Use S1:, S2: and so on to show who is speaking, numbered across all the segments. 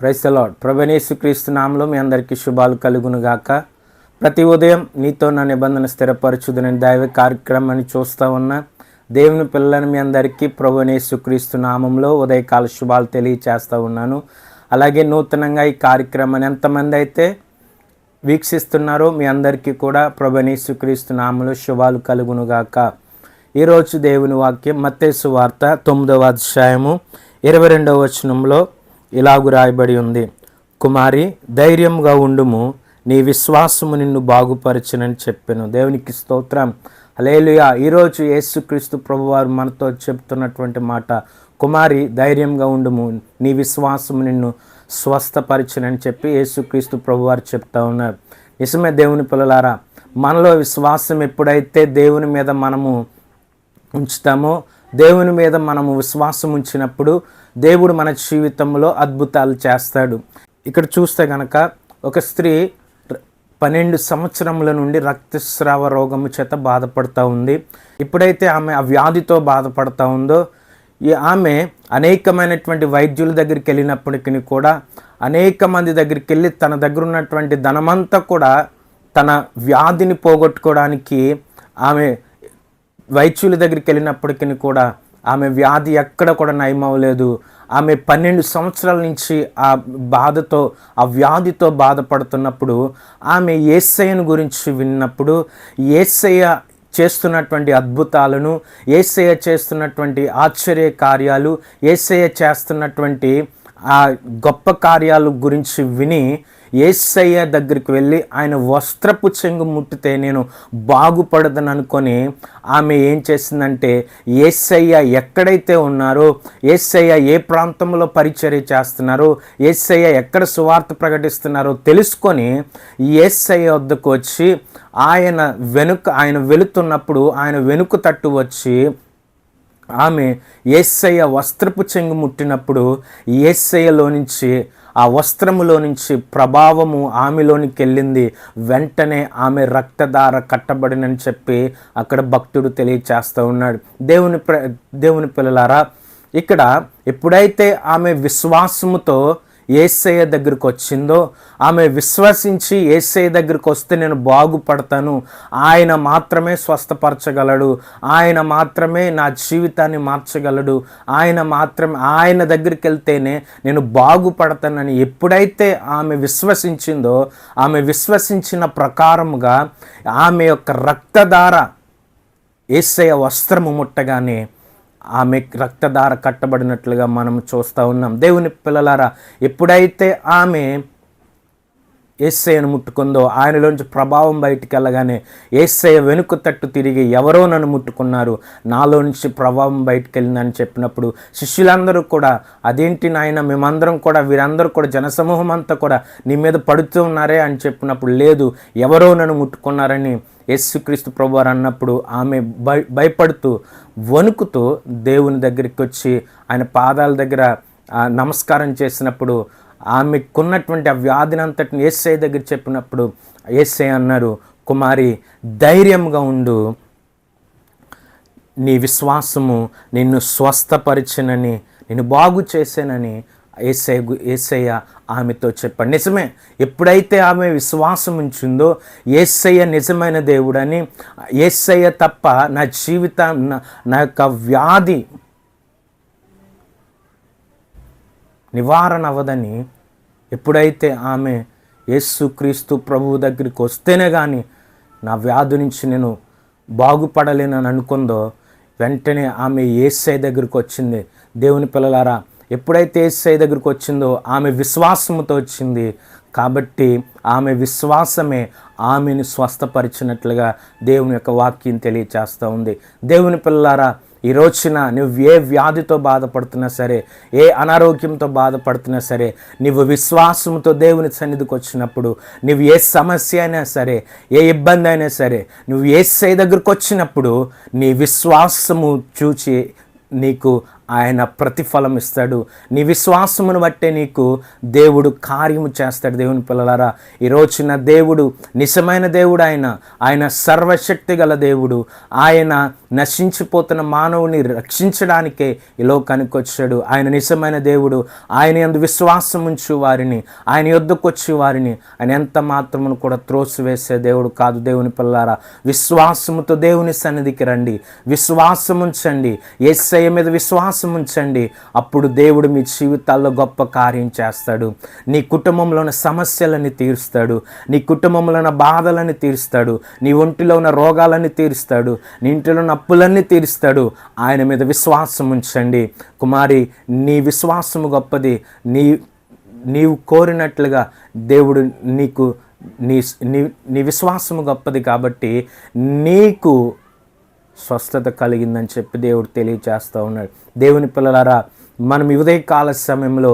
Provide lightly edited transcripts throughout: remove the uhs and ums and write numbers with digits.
S1: Praise the lord. ప్రభువైన యేసుక్రీస్తు నామములో మీ అందరికీ శుభాలు కలుగును గాక. ప్రతి ఉదయం నీతో నా నిబంధన స్థిరపరచుదునని దైవ కార్యక్రమాన్ని చూస్తూ ఉన్నా దేవుని పిల్లలను మీ అందరికీ ప్రభువైన యేసుక్రీస్తు నామములో ఉదయకాల శుభాలు తెలియచేస్తూ ఉన్నాను. అలాగే నూతనంగా ఈ కార్యక్రమాన్ని ఎంతమంది అయితే వీక్షిస్తున్నారో మీ అందరికీ కూడా ప్రభువైన యేసుక్రీస్తు నామములో శుభాలు కలుగును గాక. ఈరోజు దేవుని వాక్యం మత్తయి సువార్త 9వ అధ్యాయము 22వ వచనంలో ఇలాగు రాయబడి ఉంది. కుమారి, ధైర్యంగా ఉండుము, నీ విశ్వాసము నిన్ను బాగుపరచునని చెప్పాను. దేవునికి స్తోత్రం. హల్లెలూయా. ఈరోజు యేసుక్రీస్తు ప్రభువారు మనతో చెప్తున్నటువంటి మాట, కుమారి ధైర్యంగా ఉండుము, నీ విశ్వాసము నిన్ను స్వస్థపరచునని చెప్పి యేసుక్రీస్తు ప్రభువారు చెప్తా ఉన్నారు. నిజమే దేవుని పిల్లలారా, మనలో విశ్వాసం ఎప్పుడైతే దేవుని మీద మనము ఉంచుతామో, దేవుని మీద మనము విశ్వాసం ఉంచినప్పుడు దేవుడు మన జీవితంలో అద్భుతాలు చేస్తాడు. ఇక్కడ చూస్తే గనక ఒక స్త్రీ 12 సంవత్సరముల నుండి రక్తస్రావ రోగము చేత బాధపడుతూ ఉంది. ఎప్పుడైతే ఆమె ఆ వ్యాధితో బాధపడుతూ ఉందో, ఆమె అనేకమైనటువంటి వైద్యుల దగ్గరికి వెళ్ళినప్పటికీ కూడా అనేక మంది దగ్గరికి వెళ్ళి తన దగ్గర ఉన్నటువంటి ధనమంతా కూడా తన వ్యాధిని పోగొట్టుకోవడానికి ఆమె వైద్యుల దగ్గరికి వెళ్ళినప్పటికీ కూడా ఆమె వ్యాధి ఎక్కడ కూడా నయమవ్వలేదు. ఆమె 12 సంవత్సరాల నుంచి ఆ బాధతో ఆ వ్యాధితో బాధపడుతున్నప్పుడు ఆమె యేసయ్యను గురించి విన్నప్పుడు, యేసయ్య చేస్తున్నటువంటి అద్భుతాలను, యేసయ్య చేస్తున్నటువంటి ఆశ్చర్య కార్యాలు, యేసయ్య చేస్తున్నటువంటి ఆ గొప్ప కార్యాల గురించి విని యేసయ్య దగ్గరికి వెళ్ళి ఆయన వస్త్రపు చెంగు ముట్టితే నేను బాగుపడదని అనుకొని ఆమె ఏం చేసిందంటే, యేసయ్య ఎక్కడైతే ఉన్నారో, యేసయ్య ఏ ప్రాంతంలో పరిచర్య చేస్తున్నారో, యేసయ్య ఎక్కడ సువార్త ప్రకటిస్తున్నారో తెలుసుకొని యేసయ్య వద్దకు వచ్చి ఆయన వెళుతున్నప్పుడు ఆయన వెనుక తట్టు వచ్చి ఆమె యేసయ్య వస్త్రపు చెంగు ముట్టినప్పుడు యేసయ్యలో నుంచి ఆ వస్త్రములో నుంచి ప్రభావము ఆమెలోనికి వెళ్ళింది. వెంటనే ఆమె రక్తధార కట్టబడినని చెప్పి అక్కడ భక్తుడు తెలియచేస్తూ ఉన్నాడు. దేవుని పిల్లలారా, ఇక్కడ ఎప్పుడైతే ఆమె విశ్వాసముతో యేసయ్య దగ్గరికి వచ్చిందో, ఆమె విశ్వసించి యేసయ్య దగ్గరికి వస్తే నేను బాగుపడతాను, ఆయన మాత్రమే స్వస్థపరచగలడు, ఆయన మాత్రమే నా జీవితాన్ని మార్చగలడు, ఆయన దగ్గరికి వెళ్తేనే నేను బాగుపడతానని ఎప్పుడైతే ఆమె విశ్వసించిందో, ఆమె విశ్వసించిన ప్రకారముగా ఆమె యొక్క రక్తధార యేసయ్య వస్త్రము ముట్టగానే ఆమె రక్తధార కట్టబడినట్లుగా మనం చూస్తూ ఉన్నాం. దేవుని పిల్లలారా, ఎప్పుడైతే ఆమె యేసయ్యను ముట్టుకుందో, ఆయనలోంచి ప్రభావం బయటికి వెళ్ళగానే యేసయ్య వెనుక తట్టు తిరిగి ఎవరో నన్ను ముట్టుకున్నారు, నాలో నుంచి ప్రభావం బయటికి వెళ్ళిందని చెప్పినప్పుడు శిష్యులందరూ కూడా, అదేంటి నాయన, మేమందరం కూడా, వీరందరూ కూడా, జనసమూహం అంతా కూడా నీ మీద పడుతూ ఉన్నారే అని చెప్పినప్పుడు, లేదు, ఎవరో నన్ను ముట్టుకున్నారని యేసుక్రీస్తు ప్రభువారు అన్నప్పుడు ఆమె భయపడుతూ వణుకుతూ దేవుని దగ్గరికి వచ్చి ఆయన పాదాల దగ్గర నమస్కారం చేసినప్పుడు ఆమెకున్నటువంటి ఆ వ్యాధిని అంతటిని యేసయ్య దగ్గర చెప్పినప్పుడు యేసయ్య అన్నారు, కుమారి ధైర్యంగా ఉండు, నీ నిన్ను స్వస్థపరిచినని, నిన్ను బాగు చేశానని యేసయ్య ఆమెతో చెప్పాడు. నిజమే, ఎప్పుడైతే ఆమె విశ్వాసం ఉంచిందో యేసయ్య నిజమైన దేవుడని, యేసయ్య తప్ప నా జీవితం, నా యొక్క వ్యాధి నివారణ అవ్వదని ఎప్పుడైతే ఆమె యేసుక్రీస్తు ప్రభువు దగ్గరికి వస్తేనే కానీ నా వ్యాధి నుంచి నేను బాగుపడలేనని అనుకుందో, వెంటనే ఆమె యేసయ్య దగ్గరికి వచ్చింది. దేవుని పిల్లలారా, ఎప్పుడైతే యేసయ్య దగ్గరికి వచ్చిందో ఆమె విశ్వాసముతో వచ్చింది కాబట్టి ఆమె విశ్వాసమే ఆమెను స్వస్థపరిచినట్లుగా దేవుని యొక్క వాక్యం తెలియచేస్తూ ఉంది. దేవుని పిల్లలారా, ఈ రోజున నువ్వు ఏ వ్యాధితో బాధపడుతున్నా సరే, ఏ అనారోగ్యంతో బాధపడుతున్నా సరే, నువ్వు విశ్వాసంతో దేవుని సన్నిధికి వచ్చినప్పుడు, నువ్వు ఏ సమస్య అయినా సరే, ఏ ఇబ్బంది అయినా సరే, నువ్వు యేసయ్య దగ్గరికి వచ్చినప్పుడు నీ విశ్వాసము చూచి నీకు ఆయన ప్రతిఫలం ఇస్తాడు. నీ విశ్వాసమును బట్టే నీకు దేవుడు కార్యము చేస్తాడు. దేవుని పిల్లలారా, ఈ రోజున దేవుడు నిజమైన దేవుడు, ఆయన సర్వశక్తి గల దేవుడు, ఆయన నశించిపోతున్న మానవుని రక్షించడానికే ఈ లోకానికి వచ్చాడు. ఆయన నిజమైన దేవుడు. ఆయన యందు విశ్వాసం ఉంచు వారిని, ఆయన యొద్దకు వచ్చి వారిని ఆయన ఎంత మాత్రమును కూడా త్రోసివేసే దేవుడు కాదు. దేవుని పిల్లారా, విశ్వాసముతో దేవుని సన్నిధికి రండి, విశ్వాసం ఉంచండి, యేసయ్య మీద విశ్వాసం ఉంచండి. అప్పుడు దేవుడు మీ జీవితాల్లో గొప్ప కార్యం చేస్తాడు. నీ కుటుంబంలో ఉన్న సమస్యలని తీరుస్తాడు, నీ కుటుంబంలో ఉన్న బాధలని తీరుస్తాడు, నీ ఒంటిలో ఉన్న రోగాలని తీరుస్తాడు, నీ ఇంటిలో ఉన్న అప్పులన్నీ తీరుస్తాడు. ఆయన మీద విశ్వాసం ఉంచండి. కుమారి, నీ విశ్వాసము గొప్పది. నీవు కోరినట్లుగా దేవుడు నీకు నీ విశ్వాసము గొప్పది కాబట్టి నీకు స్వస్థత కలిగిందని చెప్పి దేవుడు తెలియచేస్తూ ఉన్నాడు. దేవుని పిల్లలారా, మనం ఈ ఉదయకాల సమయంలో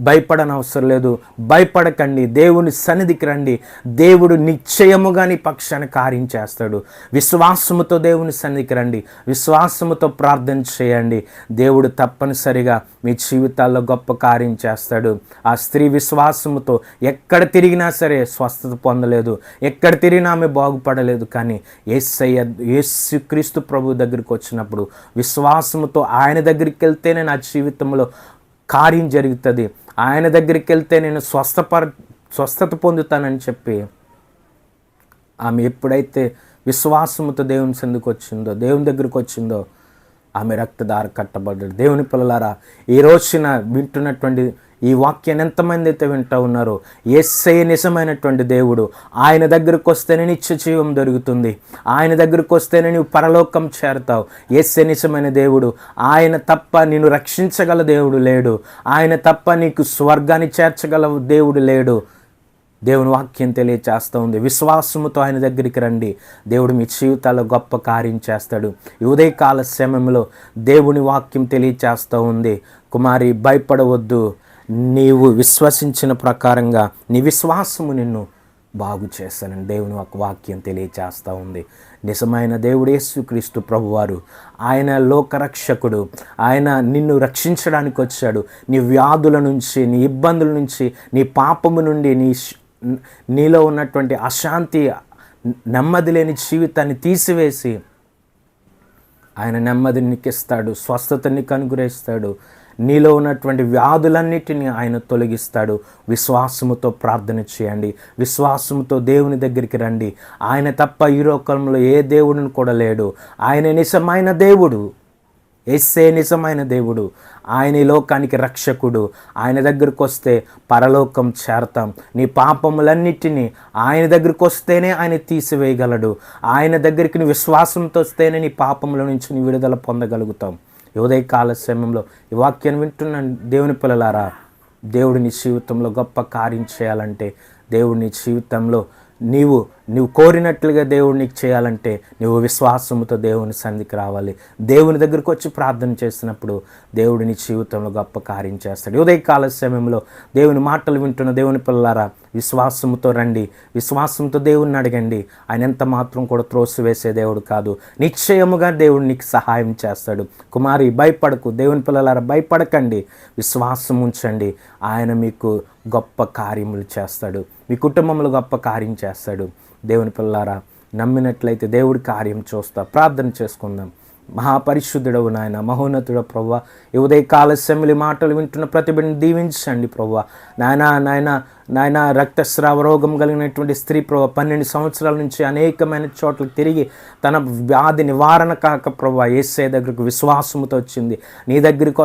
S1: భయపడనవసరం లేదు. భయపడకండి, దేవుని సన్నిధికి రండి. దేవుడు నిశ్చయముగా నీ పక్షాన కార్యం చేస్తాడు. విశ్వాసముతో దేవుని సన్నిధికి రండి, విశ్వాసముతో ప్రార్థన చేయండి. దేవుడు తప్పనిసరిగా మీ జీవితాల్లో గొప్ప కార్యం చేస్తాడు. ఆ స్త్రీ విశ్వాసముతో ఎక్కడ తిరిగినా సరే స్వస్థత పొందలేదు, ఎక్కడ తిరిగినా ఆమె బాగుపడలేదు. కానీ యేసుక్రీస్తు ప్రభు దగ్గరికి వచ్చినప్పుడు విశ్వాసముతో ఆయన దగ్గరికి వెళ్తేనే నా జీవితంలో కార్యం జరుగుతుంది, ఆయన దగ్గరికి వెళ్తే నేను స్వస్థత పొందుతానని చెప్పి ఆమె ఎప్పుడైతే విశ్వాసముతో దేవుని సన్నిధికి వచ్చిందో, దేవుని దగ్గరికి వచ్చిందో, ఆమె రక్తధార కట్టబడ్డాడు. దేవుని పిల్లలారా, ఈ రోజున వింటున్నటువంటి ఈ వాక్యాన్ని ఎంతమంది అయితే వింటూ ఉన్నారో, యేసయ్య నిజమైనటువంటి దేవుడు. ఆయన దగ్గరికి వస్తేనే నిత్య జీవం దొరుకుతుంది, ఆయన దగ్గరికి వస్తేనే నీవు పరలోకం చేరతావు. యేసయ్య నిజమైన దేవుడు. ఆయన తప్ప నిన్ను రక్షించగల దేవుడు లేడు, ఆయన తప్ప నీకు స్వర్గాన్ని చేర్చగల దేవుడు లేడు. దేవుని వాక్యం తెలియచేస్తూ ఉంది. విశ్వాసముతో ఆయన దగ్గరికి రండి, దేవుడు మీ జీవితాల్లో గొప్ప కార్యం చేస్తాడు. ఈ ఉదయకాల సమయంలో దేవుని వాక్యం తెలియచేస్తూ ఉంది. కుమారి, భయపడవద్దు. నీవు విశ్వసించిన ప్రకారంగా నీ విశ్వాసము నిన్ను బాగు చేస్తానని దేవుని వాక్యం తెలియచేస్తూ ఉంది. నిజమైన దేవుడు యేసుక్రీస్తు ప్రభువారు, ఆయన లోకరక్షకుడు. ఆయన నిన్ను రక్షించడానికి వచ్చాడు. నీ వ్యాధుల నుంచి, నీ ఇబ్బందుల నుంచి, నీ పాపము నుండి, నీలో ఉన్నటువంటి అశాంతి, నెమ్మది లేని జీవితాన్ని తీసివేసి ఆయన నెమ్మదిని నీకు ఇస్తాడు, స్వస్థతని కనుగొరేస్తాడు. నీలో ఉన్నటువంటి వ్యాధులన్నిటినీ ఆయన తొలగిస్తాడు. విశ్వాసముతో ప్రార్థన చేయండి, విశ్వాసముతో దేవుని దగ్గరికి రండి. ఆయన తప్ప ఈ లోకంలో ఏ దేవుడిని కూడా లేడు. ఆయన నిజమైన దేవుడు. యేసే నిజమైన దేవుడు. ఆయన ఈ లోకానికి రక్షకుడు. ఆయన దగ్గరికి వస్తే పరలోకం చేరతాం. నీ పాపములన్నిటినీ ఆయన దగ్గరికి వస్తేనే ఆయన తీసివేయగలడు. ఆయన దగ్గరికి నీ విశ్వాసంతో వస్తేనే నీ పాపముల నుంచి నీ విడుదల పొందగలుగుతాం. ఉదయకాల సమయంలో ఈ వాక్యాన్ని వింటున్న దేవుని పిల్లలారా, దేవుడు నీ జీవితంలో గొప్ప కార్యం చేయాలంటే, దేవుడు నీ జీవితంలో నీవు కోరినట్లుగా దేవుడు నీకు చేయాలంటే నువ్వు విశ్వాసముతో దేవుని సన్నిధికి రావాలి. దేవుని దగ్గరికి వచ్చి ప్రార్థన చేసినప్పుడు దేవుడు నీ జీవితంలో గొప్ప కార్యం చేస్తాడు. ఉదయకాల సమయంలో దేవుని మాటలు వింటున్న దేవుని పిల్లలారా, విశ్వాసముతో రండి, విశ్వాసంతో దేవుణ్ణి అడగండి. ఆయన ఎంత మాత్రం కూడా త్రోసివేసే దేవుడు కాదు. నిశ్చయముగా దేవుడు నీకు సహాయం చేస్తాడు. కుమారి, భయపడకు. దేవుని పిల్లలారా, భయపడకండి, విశ్వాసం ఉంచండి. ఆయన మీకు గొప్ప కార్యములు చేస్తాడు, మీ కుటుంబంలో గొప్ప కార్యం చేస్తాడు. దేవుని పిల్లారా, నమ్మినట్లయితే దేవుడి కార్యం చూస్తా. ప్రార్థన చేసుకుందాం. మహాపరిశుద్ధుడవు నాయన, మహోన్నతుడ ప్రభువా, ఈ ఉదయకాల సమయంలో మాటలు వింటున్న ప్రతి బిడ్డని దీవించండి ప్రభువా. నాయన రక్తస్రావ రోగం కలిగినటువంటి స్త్రీ ప్రభు 12 సంవత్సరాల నుంచి అనేకమైన చోట్ల తిరిగి తన వ్యాధి నివారణ కాక ప్రభు యేసయ్య దగ్గరకు విశ్వాసముతో వచ్చింది. నీ దగ్గరికి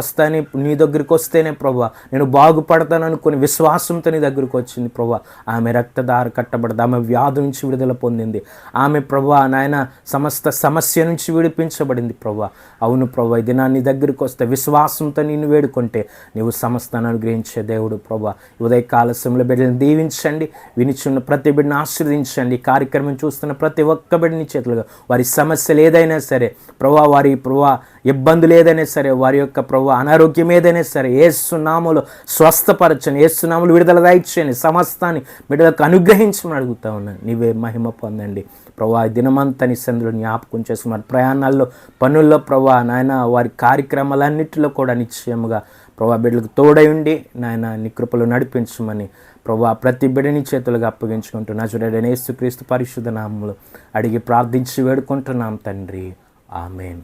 S1: వస్తేనే ప్రభు నేను బాగుపడతాను అనుకుని విశ్వాసంతో నీ దగ్గరికి వచ్చింది ప్రభు. ఆమె రక్తధార కట్టబడదు, ఆమె వ్యాధి నుంచి విడుదల పొందింది. ఆమె ప్రభు నాయన సమస్త సమస్య నుంచి విడిపించబడింది ప్రభు. అవును ప్రభు, ఈ దినాన్ని నీ దగ్గరికి వస్తే విశ్వాసంతో నిన్ను వేడుకుంటే నీవు సమస్తాన్ని అనుగ్రహించే దేవుడు ప్రభు. ఉదయకాల సమయంలో బిడ్డలను దీవించండి, వినిచున్న ప్రతి బిడ్డను ఆశీర్వదించండి. కార్యక్రమం చూస్తున్న ప్రతి ఒక్క బిడ్డని చేతులుగా వారి సమస్యలు ఏదైనా సరే ప్రభా, వారి ప్రభా ఇబ్బందులు ఏదైనా సరే, వారి యొక్క ప్రభా అనారోగ్యం ఏదైనా సరే యేసు నామములో స్వస్థపరచండి, యేసు నామములో విడుదల దయచేయండి. సమస్తాన్ని బిడ్డలకు అనుగ్రహించమని అడుగుతా ఉన్నాను. నీవే మహిమ పొందండి ప్రభా. దినమంతా నీ సన్నిధిలో జ్ఞాపకం చేసుకున్నారు. ప్రయాణాల్లో, పనుల్లో ప్రభా నాయన, వారి కార్యక్రమాలన్నింటిలో కూడా నిశ్చయముగా ప్రభా బిడ్డలకు తోడై ఉండి నాయన నీ కృపలో నడిపించమని ప్రభా ప్రతి బిడ్డని చేతులుగా అప్పగించుకుంటూ నజరేయుడైన యేసుక్రీస్తు పరిశుద్ధ నామములో అడిగి ప్రార్థించి వేడుకుంటున్నాం తండ్రి. ఆమేన్.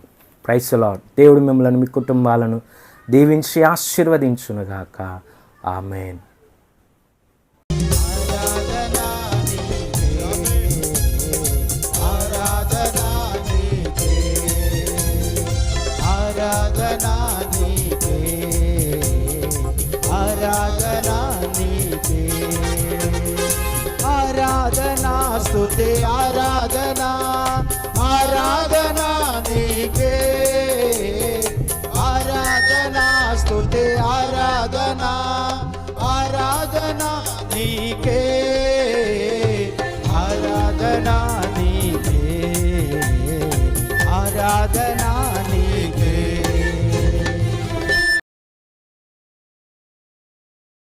S1: Praise the lord. దేవుడు మిమ్మల్ని మీ కుటుంబాలను దీవించి ఆశీర్వదించునుగాక. ఆమేన్.
S2: ఆరాధనా స్తుతి ఆరాధనా ఆరాధనా నీకే